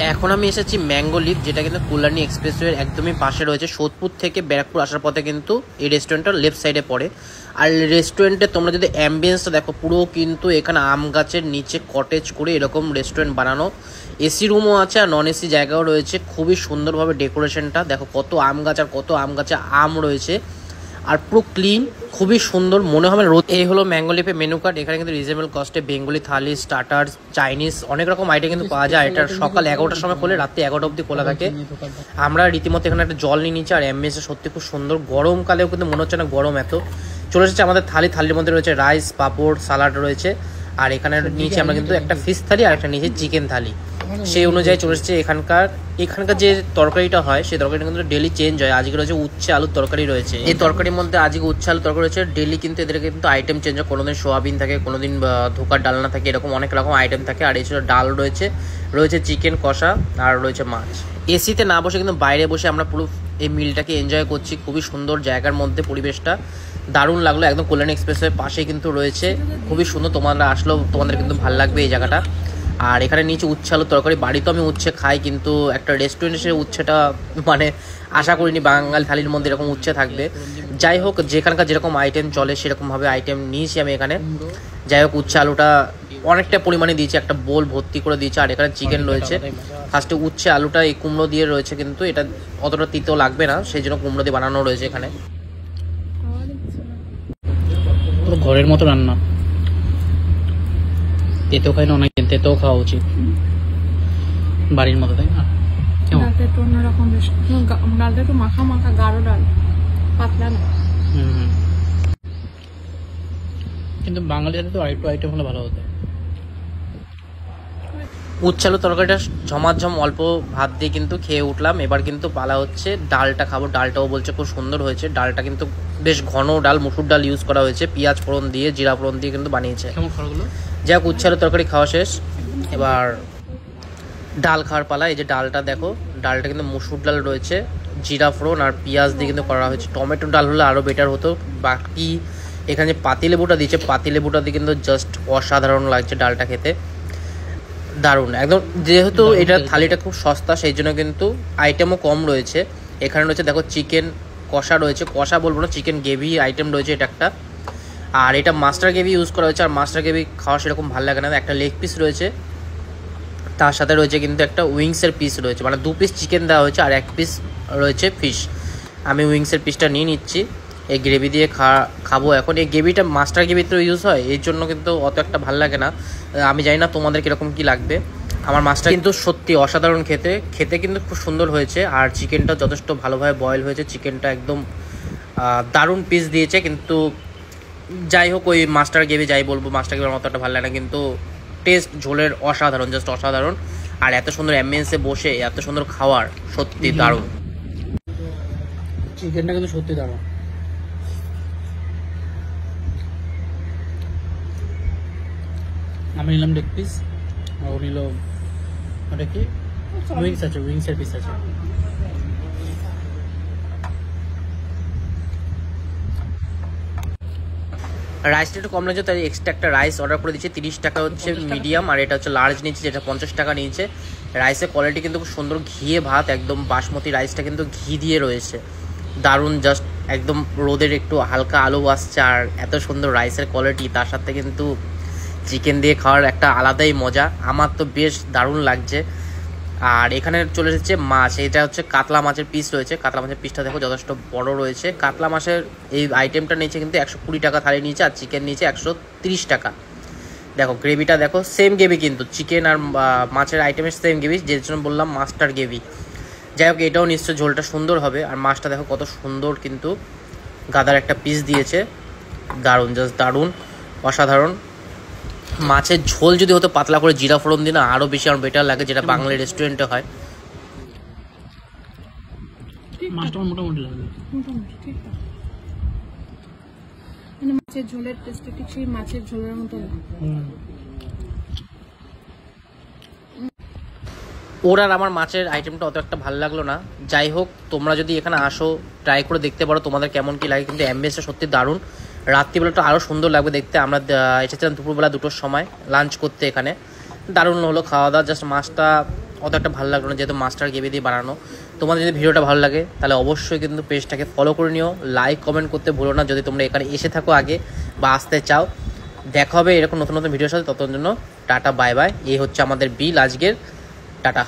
এখন আমি এসেছি ম্যাঙ্গো লিফ, যেটা কিন্তু কল্যাণী এক্সপ্রেসওয়ের একদমই পাশে রয়েছে। সোদপুর থেকে ব্যারাকপুর আসার পথে কিন্তু এই রেস্টুরেন্টটা লেফট সাইডে পড়ে। আর রেস্টুরেন্টে তোমরা যদি অ্যাম্বিয়েন্সটা দেখো, পুরো কিন্তু এখানে আম গাছের নিচে কটেজ করে এরকম রেস্টুরেন্ট বানানো। এসি রুমও আছে আর নন এসি জায়গাও রয়েছে। খুবই সুন্দরভাবে ডেকোরেশনটা দেখো, কত আম গাছ আর কত আম গাছে আম রয়েছে, আর পুরো ক্লিন, খুবই সুন্দর মনে হবে রোদ। এই হলো ম্যাঙ্গো লিফের মেনু কার্ড। এখানে কিন্তু রিজনেবল কস্টে বেঙ্গলি থালি, স্টার্টার, চাইনিজ অনেক রকম আইটেম কিন্তু পাওয়া যায়। এটা সকাল 11টার সময় খোলে, রাত্রি 11টা অবধি খোলা থাকে। আমরা রীতিমতো এখানে একটা জল নিয়ে নিচ্ছি, আর অ্যাম্বিয়েন্সটা সত্যি খুব সুন্দর। গরমকালেও কিন্তু মনে হচ্ছে না গরম এত। চলে এসেছে আমাদের থালির মধ্যে রয়েছে রাইস, পাঁপড়, সালাড রয়েছে। আর এখানে নিচে আমরা কিন্তু একটা ফিশ থালি আর একটা নিচে চিকেন থালি, সেই অনুযায়ী চলে এসেছে। এখানকার যে তরকারিটা হয় সেই তরকারিটা কিন্তু ডেলি চেঞ্জ হয়। আজকে রয়েছে উচ্ছে আলুর তরকারি রয়েছে। এই তরকারির মধ্যে আজকে উচ্ছে আলুর তরকারি রয়েছে। ডেলি কিন্তু এদের কিন্তু আইটেম চেঞ্জ হয়। কোনোদিন সোয়াবিন থাকে, কোনোদিন ধোকার ডালনা থাকে, এরকম অনেক রকম আইটেম থাকে। আর এছাড়া ডাল রয়েছে চিকেন কষা, আর রয়েছে মাছ। এসিতে না বসে কিন্তু বাইরে বসে আমরা পুরো এই মিলটাকে এনজয় করছি। খুবই সুন্দর জায়গার মধ্যে, পরিবেশটা দারুণ লাগলো। একদম কল্যাণী এক্সপ্রেসওয়ের পাশে কিন্তু রয়েছে, খুবই সুন্দর। তোমরা আসলেও তোমাদের কিন্তু ভালো লাগবে এই জায়গাটা। আর এখানে নিচে উচ্ছে আলুর তরকারি। বাড়িতে আমি উচ্ছে খাই, কিন্তু একটা রেস্টুরেন্টে উচ্ছেটা মানে আশা করিনি বাঙালি থালির মধ্যে এরকম উচ্ছে থাকবে। যাই হোক, যেখানকার যেরকম আইটেম চলে সেরকমভাবে আইটেম নিয়েছি আমি এখানে। যাই হোক, উচ্ছে আলুটা অনেকটা পরিমাণে দিয়েছি, একটা বোল ভর্তি করে দিয়েছি। আর এখানে চিকেন রয়েছে। ফার্স্টে উচ্ছে আলুটা এই কুমড়ো দিয়ে রয়েছে, কিন্তু এটা অতটা তিতো লাগবে না, সেই জন্য কুমড়ো দিয়ে বানানো রয়েছে এখানে। পুরো ঘরের মতো রান্না। তেতো খাই না, অনেক তেতো খাওয়া উচিত বাড়ির মতো, তাই না? ডালটা একটু অন্যরকম, ডালটা একটু মাখা মাখা, গাঢ় ডাল, পাতলা না। কিন্তু বাঙালিদের তো আরেকটু আইটেম হলে ভালো হতো। উচ্ছে আলুর তরকারিটা ঝমাঝম অল্প ভাত দিয়ে কিন্তু খেয়ে উঠলাম। এবার কিন্তু পালা হচ্ছে ডালটা খাবো। ডালটাও বলছে খুব সুন্দর হয়েছে। ডালটা কিন্তু বেশ ঘন ডাল, মুসুর ডাল ইউজ করা হয়েছে, পেঁয়াজ ফোড়ন দিয়ে, জিরা ফোড়ন দিয়ে কিন্তু বানিয়েছে। যাই হোক, উচ্ছে আলুর তরকারি খাওয়া শেষ। এবার ডাল খাওয়ার পালা। এই যে ডালটা দেখো, ডালটা কিন্তু মুসুর ডাল রয়েছে, জিরা ফোড়ন আর পেঁয়াজ দিয়ে কিন্তু করা হয়েছে। টমেটো ডাল হলে আরও বেটার হতো। বাকি এখানে যে পাতিলেবুটা দিয়েছে, পাতিলেবুটা দিয়ে কিন্তু জাস্ট অসাধারণ লাগছে ডালটা খেতে, দারুণ একদম। যেহেতু এটা থালিটা খুব সস্তা, সেই জন্য কিন্তু আইটেমও কম রয়েছে। এখানে রয়েছে দেখো চিকেন কষা রয়েছে, কষা বলবো না, চিকেন গ্রেভি আইটেম রয়েছে এটা একটা। আর এটা মাস্টার গ্রেভি ইউজ করা হয়েছে। আর মাস্টার গ্রেভি খাওয়া সেরকম ভালো লাগে না। একটা লেগ পিস রয়েছে, তার সাথে রয়েছে কিন্তু একটা উইংসের পিস রয়েছে, মানে 2 পিস চিকেন দেওয়া হয়েছে আর 1 পিস রয়েছে ফিশ। আমি উইংসের পিসটা নিয়ে নিচ্ছি, এই গ্রেভি দিয়ে খাবো এখন। এই গ্রেভিটা মাস্টার গ্রেভিতে ইউজ হয়, এর জন্য কিন্তু অত একটা ভালো লাগে না। আমি জানি না তোমাদের কীরকম কী লাগবে। আমার মাছটা কিন্তু সত্যি অসাধারণ খেতে কিন্তু খুব সুন্দর হয়েছে। আর চিকেনটা যথেষ্ট ভালোভাবে বয়েল হয়েছে, চিকেনটা একদম দারুণ পিস দিয়েছে। কিন্তু যাই হোক, ওই মাস্টার গ্রেভি যাই বলবো, মাস্টার গ্রেভির মতো একটা ভালো লাগে না, কিন্তু টেস্ট ঝোলের অসাধারণ, জাস্ট অসাধারণ। আর এত সুন্দর অ্যাম্বিয়েন্সে বসে এত সুন্দর খাওয়ার, সত্যি দারুণ। চিকেনটা কিন্তু সত্যি দারুণ। আমি নিলাম লেগ পিস, আর ও নিল ওটা কি উইংস আছে, উইংসের পিস আছে। রাইসটা একটু কম লাগছে, তাই এক্সট্রা একটা রাইস অর্ডার করে দিচ্ছি। 30 টাকা হচ্ছে মিডিয়াম, আর এটা হচ্ছে লার্জ নিচ্ছে, যেটা 50 টাকা নিয়েছে। রাইসের কোয়ালিটি কিন্তু খুব সুন্দর, ঘিয়ে ভাত, একদম বাসমতি রাইসটা কিন্তু ঘি দিয়ে রয়েছে, দারুণ। জাস্ট একদম রোদের একটু হালকা আলো আসছে, আর এত সুন্দর রাইসের কোয়ালিটি, তার সাথে কিন্তু চিকেন দিয়ে খাওয়ার একটা আলাদাই মজা। আমার তো বেশ দারুণ লাগছে। আর এখানে চলে এসেছে মাছ, এটা হচ্ছে কাতলা মাছের পিস রয়েছে। কাতলা মাছের পিসটা দেখো যথেষ্ট বড় রয়েছে। কাতলা মাছের এই আইটেমটা নিয়েছে কিন্তু 120 টাকা থালি নিয়েছে, আর চিকেন নিয়েছে 130 টাকা। দেখো গ্রেভিটা দেখো, সেম গ্রেভি কিন্তু চিকেন আর মাছের আইটেমের সেম গ্রেভি, যে জন্য বললাম মাস্টার গ্রেভি। যাই হোক, এটাও নিশ্চয় ঝোলটা সুন্দর হবে। আর মাছটা দেখো কত সুন্দর, কিন্তু গাদার একটা পিস দিয়েছে, দারুণ, জাস্ট দারুণ, অসাধারণ। মাছের ঝোল যদি হতো পাতলা করে জিরা ফোড়ন দিয়ে না, আরও বেশি আমার বেটার লাগে, যেটা বাংলা রেস্টুরেন্টে হয়। মাছটা মোটামুটি লাগে, মোটামুটি ঠিক আছে। মানে মাছের ঝোলের টেস্টটা ঠিক সেই মাছের ঝোলের মতো। ওর আর আমার মাছের আইটেমটা অত একটা ভালো লাগলো না। যাই হোক, তোমরা যদি এখানে আসো ট্রাই করে দেখতে পারো তোমাদের কেমন কী লাগে। কিন্তু অ্যাম্বিয়েন্সটা সত্যি দারুণ। রাত্রিবেলাটা আরও সুন্দর লাগবে দেখতে। আমরা এসেছিলাম দুপুরবেলা 2টোর সময় লাঞ্চ করতে, এখানে দারুণ হলো খাওয়া দাওয়া। জাস্ট মাছটা অত একটা ভালো লাগলো না, যেহেতু মাস্টার গ্রেভি দিয়ে বানানো। তোমাদের যদি ভিডিওটা ভালো লাগে তাহলে অবশ্যই কিন্তু পেজটাকে ফলো করে নিও, লাইক কমেন্ট করতে ভুলো না যদি তোমরা এখানে এসে থাকো আগে বা আসতে চাও। দেখা হবে এরকম নতুন নতুন ভিডিওর সাথে, ততক্ষণ জন্য টাটা বাই বাই। এই হচ্ছে আমাদের বিল আজকের, টাটা।